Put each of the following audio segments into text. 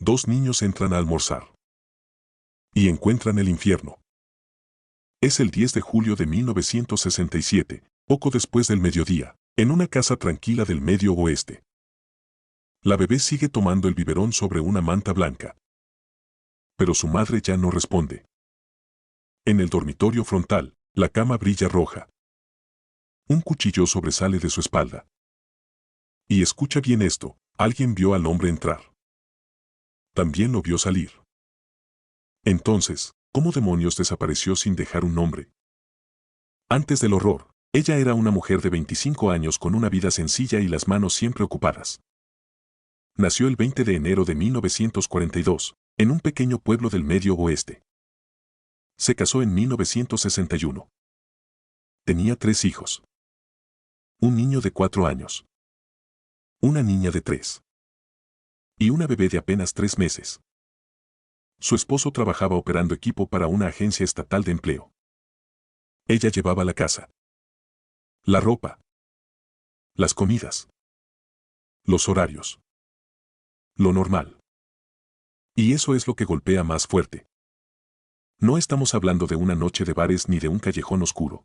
Dos niños entran a almorzar y encuentran el infierno. Es el 10 de julio de 1967, poco después del mediodía, en una casa tranquila del Medio Oeste. La bebé sigue tomando el biberón sobre una manta blanca. Pero su madre ya no responde. En el dormitorio frontal, la cama brilla roja. Un cuchillo sobresale de su espalda. Y escucha bien esto, alguien vio al hombre entrar. También lo vio salir. Entonces, ¿cómo demonios desapareció sin dejar un nombre? Antes del horror, ella era una mujer de 25 años con una vida sencilla y las manos siempre ocupadas. Nació el 20 de enero de 1942, en un pequeño pueblo del Medio Oeste. Se casó en 1961. Tenía 3 hijos. Un niño de 4 años. Una niña de 3. Y una bebé de apenas 3 meses. Su esposo trabajaba operando equipo para una agencia estatal de empleo. Ella llevaba la casa, la ropa, las comidas, los horarios, lo normal. Y eso es lo que golpea más fuerte. No estamos hablando de una noche de bares ni de un callejón oscuro.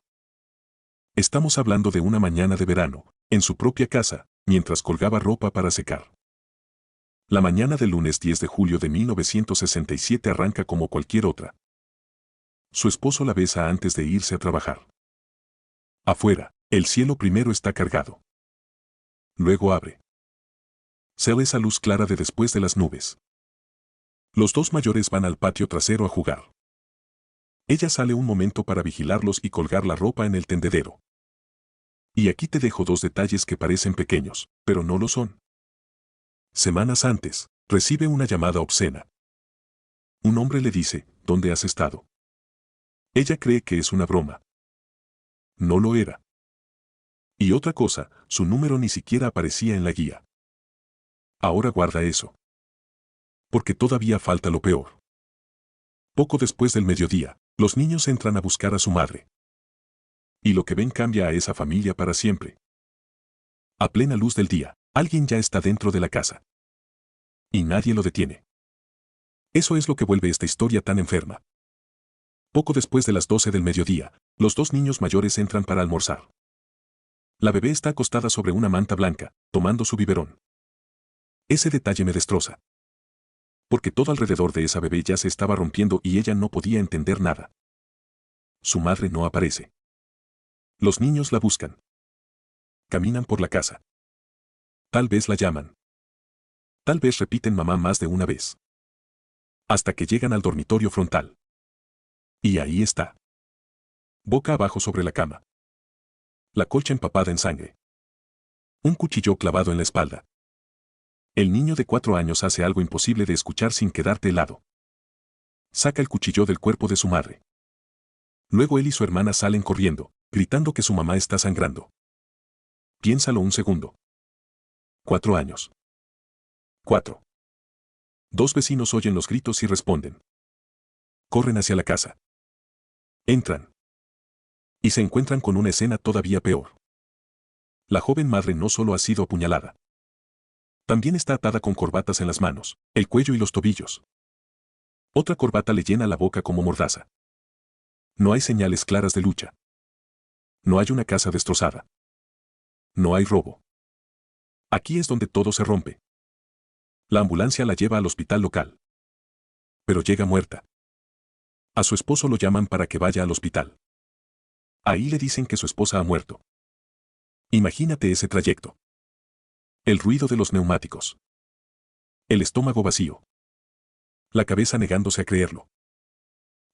Estamos hablando de una mañana de verano, en su propia casa, mientras colgaba ropa para secar. La mañana del lunes 10 de julio de 1967 arranca como cualquier otra. Su esposo la besa antes de irse a trabajar. Afuera, el cielo primero está cargado. Luego abre. Se ve esa luz clara de después de las nubes. Los dos mayores van al patio trasero a jugar. Ella sale un momento para vigilarlos y colgar la ropa en el tendedero. Y aquí te dejo 2 detalles que parecen pequeños, pero no lo son. Semanas antes, recibe una llamada obscena. Un hombre le dice, ¿dónde has estado? Ella cree que es una broma. No lo era. Y otra cosa, su número ni siquiera aparecía en la guía. Ahora guarda eso. Porque todavía falta lo peor. Poco después del mediodía, los niños entran a buscar a su madre. Y lo que ven cambia a esa familia para siempre. A plena luz del día, alguien ya está dentro de la casa. Y nadie lo detiene. Eso es lo que vuelve esta historia tan enferma. Poco después de las 12 del mediodía, los 2 niños mayores entran para almorzar. La bebé está acostada sobre una manta blanca, tomando su biberón. Ese detalle me destroza. Porque todo alrededor de esa bebé ya se estaba rompiendo y ella no podía entender nada. Su madre no aparece. Los niños la buscan. Caminan por la casa. Tal vez la llaman. Tal vez repiten mamá más de una vez. Hasta que llegan al dormitorio frontal. Y ahí está. Boca abajo sobre la cama. La colcha empapada en sangre. Un cuchillo clavado en la espalda. El niño de 4 años hace algo imposible de escuchar sin quedarte helado. Saca el cuchillo del cuerpo de su madre. Luego él y su hermana salen corriendo, gritando que su mamá está sangrando. Piénsalo un segundo. 4 años. 4. 2 vecinos oyen los gritos y responden. Corren hacia la casa. Entran. Y se encuentran con una escena todavía peor. La joven madre no solo ha sido apuñalada. También está atada con corbatas en las manos, el cuello y los tobillos. Otra corbata le llena la boca como mordaza. No hay señales claras de lucha. No hay una casa destrozada. No hay robo. Aquí es donde todo se rompe. La ambulancia la lleva al hospital local. Pero llega muerta. A su esposo lo llaman para que vaya al hospital. Ahí le dicen que su esposa ha muerto. Imagínate ese trayecto. El ruido de los neumáticos. El estómago vacío. La cabeza negándose a creerlo.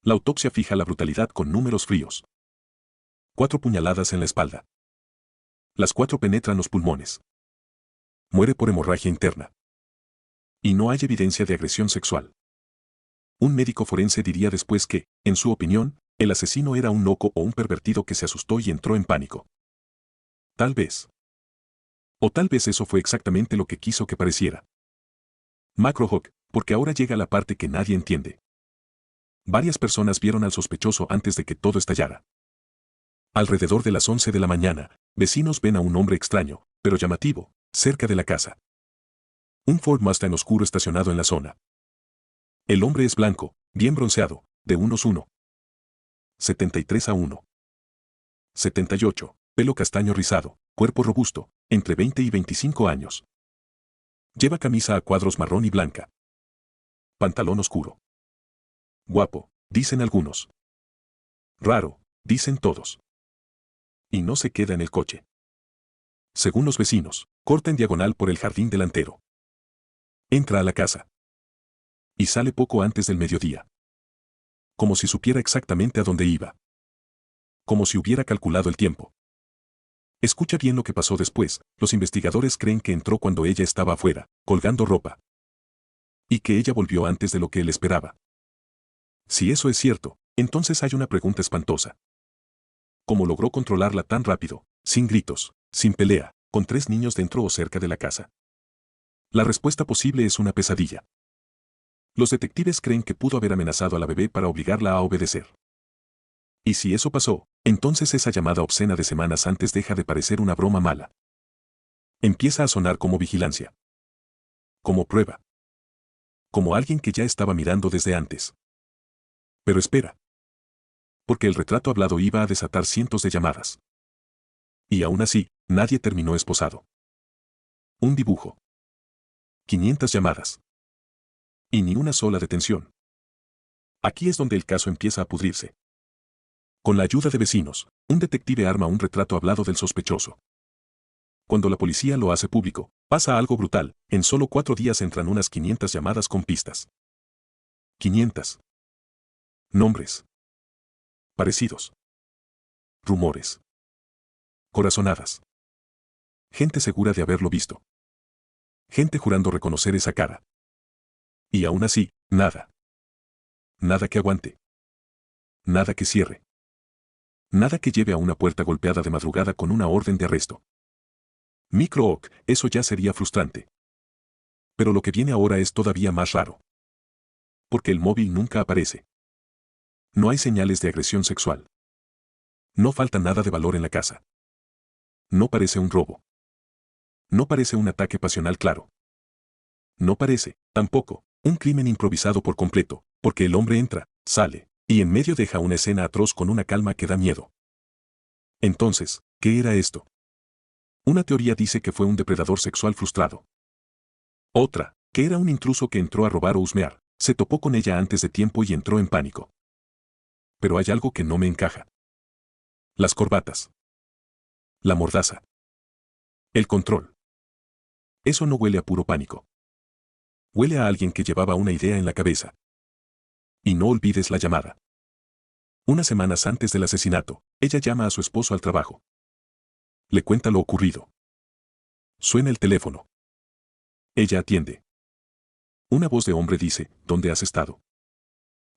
La autopsia fija la brutalidad con números fríos. 4 puñaladas en la espalda. Las 4 penetran los pulmones. Muere por hemorragia interna. Y no hay evidencia de agresión sexual. Un médico forense diría después que, en su opinión, el asesino era un loco o un pervertido que se asustó y entró en pánico. Tal vez. O tal vez eso fue exactamente lo que quiso que pareciera. Macrohawk, porque ahora llega la parte que nadie entiende. Varias personas vieron al sospechoso antes de que todo estallara. Alrededor de las 11 de la mañana, vecinos ven a un hombre extraño, pero llamativo, cerca de la casa. Un Ford Mustang oscuro estacionado en la zona. El hombre es blanco, bien bronceado, de unos 1,73 a 1,78, pelo castaño rizado, cuerpo robusto, entre 20 y 25 años. Lleva camisa a cuadros marrón y blanca. Pantalón oscuro. Guapo, dicen algunos. Raro, dicen todos. Y no se queda en el coche. Según los vecinos, corta en diagonal por el jardín delantero. Entra a la casa. Y sale poco antes del mediodía. Como si supiera exactamente a dónde iba. Como si hubiera calculado el tiempo. Escucha bien lo que pasó después. Los investigadores creen que entró cuando ella estaba afuera, colgando ropa. Y que ella volvió antes de lo que él esperaba. Si eso es cierto, entonces hay una pregunta espantosa. ¿Cómo logró controlarla tan rápido, sin gritos, sin pelea, con 3 niños dentro o cerca de la casa? La respuesta posible es una pesadilla. Los detectives creen que pudo haber amenazado a la bebé para obligarla a obedecer. Y si eso pasó, entonces esa llamada obscena de semanas antes deja de parecer una broma mala. Empieza a sonar como vigilancia. Como prueba. Como alguien que ya estaba mirando desde antes. Pero espera. Porque el retrato hablado iba a desatar cientos de llamadas. Y aún así, nadie terminó esposado. Un dibujo. 500 llamadas. Y ni una sola detención. Aquí es donde el caso empieza a pudrirse. Con la ayuda de vecinos, un detective arma un retrato hablado del sospechoso. Cuando la policía lo hace público, pasa algo brutal. En solo 4 días entran unas 500 llamadas con pistas. 500. Nombres. Parecidos. Rumores. Corazonadas. Gente segura de haberlo visto. Gente jurando reconocer esa cara. Y aún así, nada. Nada que aguante. Nada que cierre. Nada que lleve a una puerta golpeada de madrugada con una orden de arresto. Micro-OK, eso ya sería frustrante. Pero lo que viene ahora es todavía más raro. Porque el móvil nunca aparece. No hay señales de agresión sexual. No falta nada de valor en la casa. No parece un robo. No parece un ataque pasional claro. No parece, tampoco, un crimen improvisado por completo, porque el hombre entra, sale, y en medio deja una escena atroz con una calma que da miedo. Entonces, ¿qué era esto? Una teoría dice que fue un depredador sexual frustrado. Otra, que era un intruso que entró a robar o husmear, se topó con ella antes de tiempo y entró en pánico. Pero hay algo que no me encaja. Las corbatas. La mordaza. El control. Eso no huele a puro pánico. Huele a alguien que llevaba una idea en la cabeza. Y no olvides la llamada. Unas semanas antes del asesinato, ella llama a su esposo al trabajo. Le cuenta lo ocurrido. Suena el teléfono. Ella atiende. Una voz de hombre dice, ¿dónde has estado?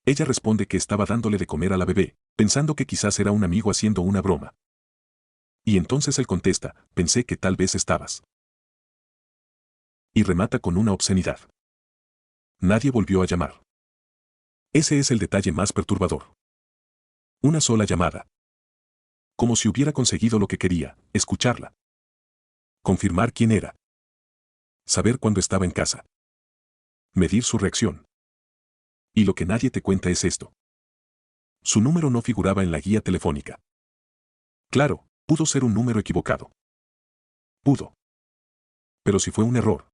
Ella responde que estaba dándole de comer a la bebé, pensando que quizás era un amigo haciendo una broma. Y entonces él contesta, pensé que tal vez estabas. Y remata con una obscenidad. Nadie volvió a llamar. Ese es el detalle más perturbador. Una sola llamada. Como si hubiera conseguido lo que quería, escucharla. Confirmar quién era. Saber cuándo estaba en casa. Medir su reacción. Y lo que nadie te cuenta es esto. Su número no figuraba en la guía telefónica. Claro, pudo ser un número equivocado. Pudo. Pero si fue un error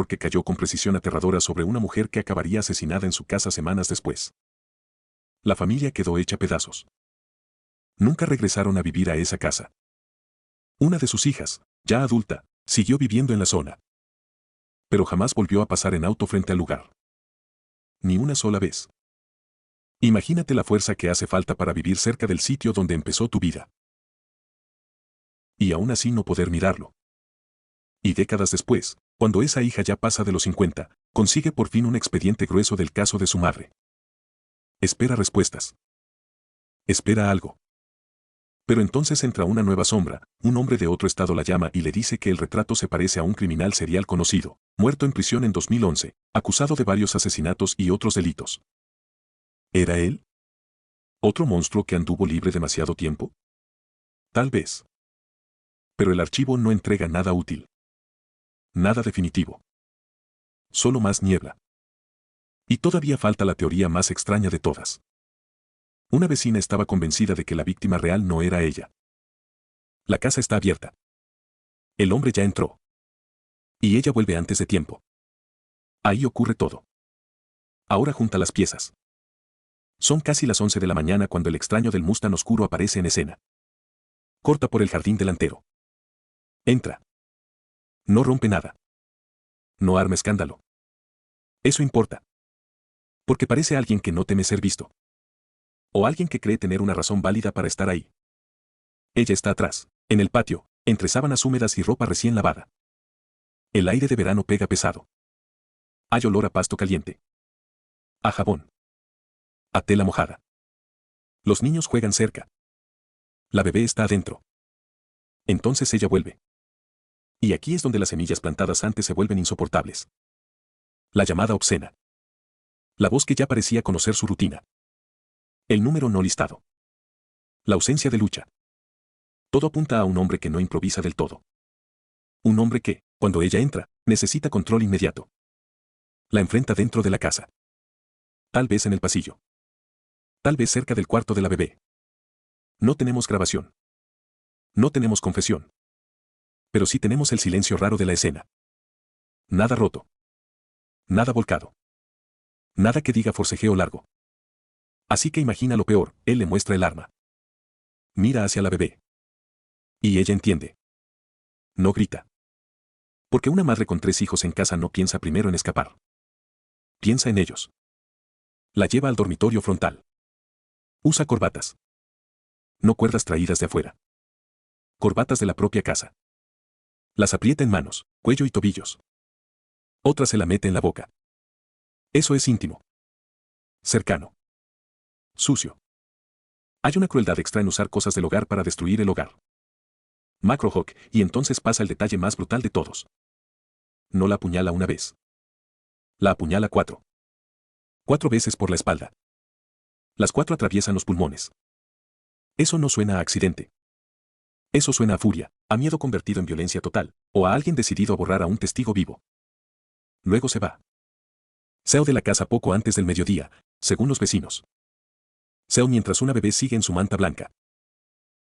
que cayó con precisión aterradora sobre una mujer que acabaría asesinada en su casa semanas después. La familia quedó hecha pedazos. Nunca regresaron a vivir a esa casa. Una de sus hijas, ya adulta, siguió viviendo en la zona. Pero jamás volvió a pasar en auto frente al lugar. Ni una sola vez. Imagínate la fuerza que hace falta para vivir cerca del sitio donde empezó tu vida. Y aún así no poder mirarlo. Y décadas después, cuando esa hija ya pasa de los 50, consigue por fin un expediente grueso del caso de su madre. Espera respuestas. Espera algo. Pero entonces entra una nueva sombra, un hombre de otro estado la llama y le dice que el retrato se parece a un criminal serial conocido, muerto en prisión en 2011, acusado de varios asesinatos y otros delitos. ¿Era él? ¿Otro monstruo que anduvo libre demasiado tiempo? Tal vez. Pero el archivo no entrega nada útil. Nada definitivo. Solo más niebla. Y todavía falta la teoría más extraña de todas. Una vecina estaba convencida de que la víctima real no era ella. La casa está abierta. El hombre ya entró. Y ella vuelve antes de tiempo. Ahí ocurre todo. Ahora junta las piezas. Son casi las 11 de la mañana cuando el extraño del Mustang oscuro aparece en escena. Corta por el jardín delantero. Entra. No rompe nada. No arma escándalo. Eso importa. Porque parece alguien que no teme ser visto. O alguien que cree tener una razón válida para estar ahí. Ella está atrás, en el patio, entre sábanas húmedas y ropa recién lavada. El aire de verano pega pesado. Hay olor a pasto caliente. A jabón. A tela mojada. Los niños juegan cerca. La bebé está adentro. Entonces ella vuelve. Y aquí es donde las semillas plantadas antes se vuelven insoportables. La llamada obscena. La voz que ya parecía conocer su rutina. El número no listado. La ausencia de lucha. Todo apunta a un hombre que no improvisa del todo. Un hombre que, cuando ella entra, necesita control inmediato. La enfrenta dentro de la casa. Tal vez en el pasillo. Tal vez cerca del cuarto de la bebé. No tenemos grabación. No tenemos confesión. Pero sí tenemos el silencio raro de la escena. Nada roto. Nada volcado. Nada que diga forcejeo largo. Así que imagina lo peor, él le muestra el arma. Mira hacia la bebé. Y ella entiende. No grita. Porque una madre con 3 hijos en casa no piensa primero en escapar. Piensa en ellos. La lleva al dormitorio frontal. Usa corbatas. No cuerdas traídas de afuera. Corbatas de la propia casa. Las aprieta en manos, cuello y tobillos. Otra se la mete en la boca. Eso es íntimo. Cercano. Sucio. Hay una crueldad extra en usar cosas del hogar para destruir el hogar. Macrohawk, y entonces pasa el detalle más brutal de todos. No la apuñala una vez. La apuñala 4. 4 veces por la espalda. Las 4 atraviesan los pulmones. Eso no suena a accidente. Eso suena a furia, a miedo convertido en violencia total, o a alguien decidido a borrar a un testigo vivo. Luego se va. Seo de la casa poco antes del mediodía, según los vecinos. Seo mientras una bebé sigue en su manta blanca.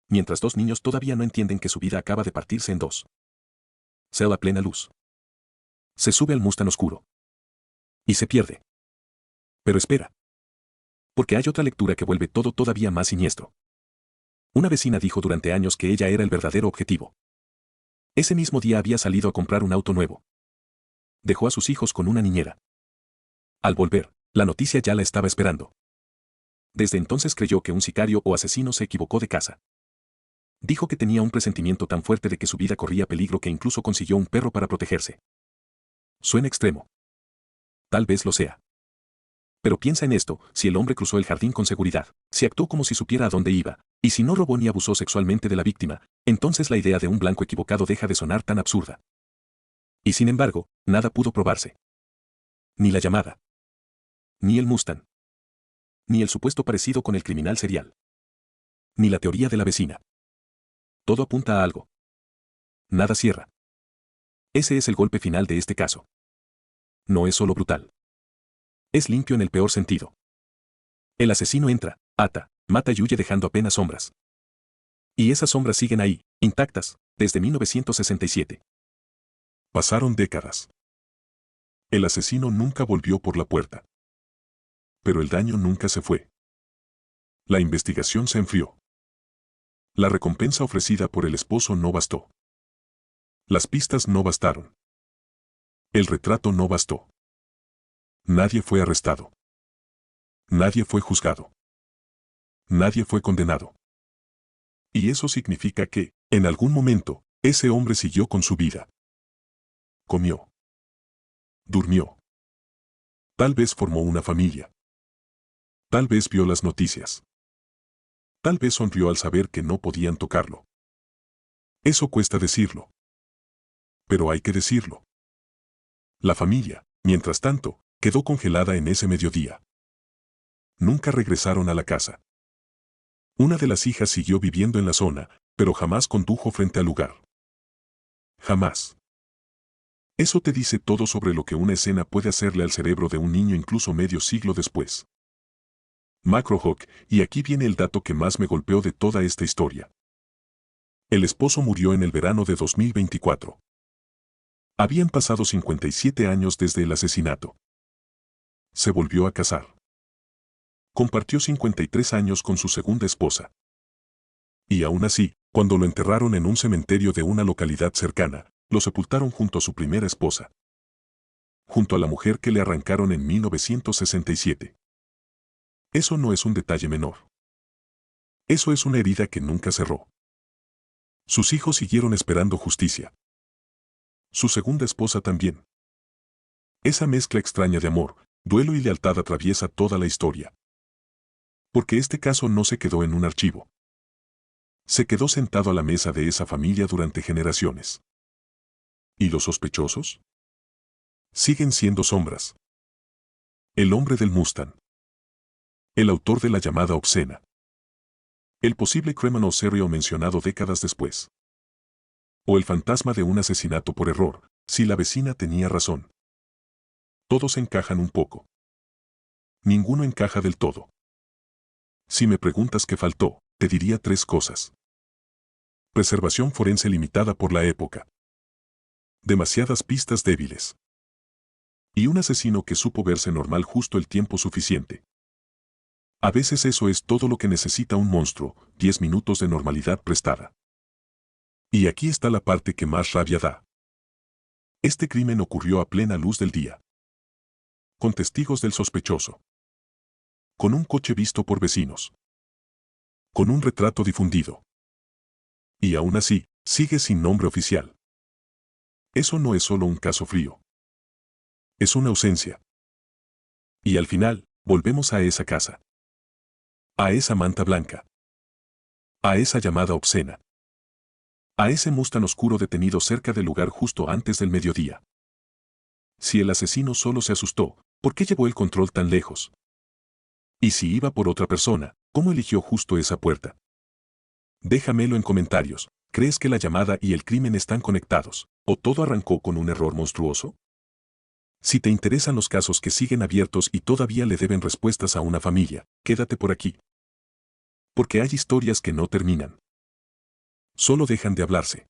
Mientras 2 niños todavía no entienden que su vida acaba de partirse en 2. Seo a plena luz. Se sube al Mustang oscuro. Y se pierde. Pero espera. Porque hay otra lectura que vuelve todo todavía más siniestro. Una vecina dijo durante años que ella era el verdadero objetivo. Ese mismo día había salido a comprar un auto nuevo. Dejó a sus hijos con una niñera. Al volver, la noticia ya la estaba esperando. Desde entonces creyó que un sicario o asesino se equivocó de casa. Dijo que tenía un presentimiento tan fuerte de que su vida corría peligro que incluso consiguió un perro para protegerse. Suena extremo. Tal vez lo sea. Pero piensa en esto, si el hombre cruzó el jardín con seguridad, si actuó como si supiera a dónde iba, y si no robó ni abusó sexualmente de la víctima, entonces la idea de un blanco equivocado deja de sonar tan absurda. Y sin embargo, nada pudo probarse. Ni la llamada. Ni el Mustang. Ni el supuesto parecido con el criminal serial. Ni la teoría de la vecina. Todo apunta a algo. Nada cierra. Ese es el golpe final de este caso. No es solo brutal. Es limpio en el peor sentido. El asesino entra, ata, mata y huye dejando apenas sombras. Y esas sombras siguen ahí, intactas, desde 1967. Pasaron décadas. El asesino nunca volvió por la puerta. Pero el daño nunca se fue. La investigación se enfrió. La recompensa ofrecida por el esposo no bastó. Las pistas no bastaron. El retrato no bastó. Nadie fue arrestado. Nadie fue juzgado. Nadie fue condenado. Y eso significa que, en algún momento, ese hombre siguió con su vida. Comió. Durmió. Tal vez formó una familia. Tal vez vio las noticias. Tal vez sonrió al saber que no podían tocarlo. Eso cuesta decirlo. Pero hay que decirlo. La familia, mientras tanto, quedó congelada en ese mediodía. Nunca regresaron a la casa. Una de las hijas siguió viviendo en la zona, pero jamás condujo frente al lugar. Jamás. Eso te dice todo sobre lo que una escena puede hacerle al cerebro de un niño incluso medio siglo después. MacRohawk, y aquí viene el dato que más me golpeó de toda esta historia. El esposo murió en el verano de 2024. Habían pasado 57 años desde el asesinato. Se volvió a casar. Compartió 53 años con su segunda esposa. Y aún así, cuando lo enterraron en un cementerio de una localidad cercana, lo sepultaron junto a su primera esposa. Junto a la mujer que le arrancaron en 1967. Eso no es un detalle menor. Eso es una herida que nunca cerró. Sus hijos siguieron esperando justicia. Su segunda esposa también. Esa mezcla extraña de amor, duelo y lealtad atraviesa toda la historia. Porque este caso no se quedó en un archivo. Se quedó sentado a la mesa de esa familia durante generaciones. ¿Y los sospechosos? Siguen siendo sombras. El hombre del Mustang. El autor de la llamada obscena. El posible criminal serial mencionado décadas después. O el fantasma de un asesinato por error, si la vecina tenía razón. Todos encajan un poco. Ninguno encaja del todo. Si me preguntas qué faltó, te diría 3 cosas. Preservación forense limitada por la época. Demasiadas pistas débiles. Y un asesino que supo verse normal justo el tiempo suficiente. A veces eso es todo lo que necesita un monstruo, 10 minutos de normalidad prestada. Y aquí está la parte que más rabia da. Este crimen ocurrió a plena luz del día. Con testigos del sospechoso. Con un coche visto por vecinos. Con un retrato difundido. Y aún así, sigue sin nombre oficial. Eso no es solo un caso frío. Es una ausencia. Y al final, volvemos a esa casa. A esa manta blanca. A esa llamada obscena. A ese Mustang oscuro detenido cerca del lugar justo antes del mediodía. Si el asesino solo se asustó, ¿por qué llevó el control tan lejos? Y si iba por otra persona, ¿cómo eligió justo esa puerta? Déjamelo en comentarios. ¿Crees que la llamada y el crimen están conectados, o todo arrancó con un error monstruoso? Si te interesan los casos que siguen abiertos y todavía le deben respuestas a una familia, quédate por aquí. Porque hay historias que no terminan. Solo dejan de hablarse.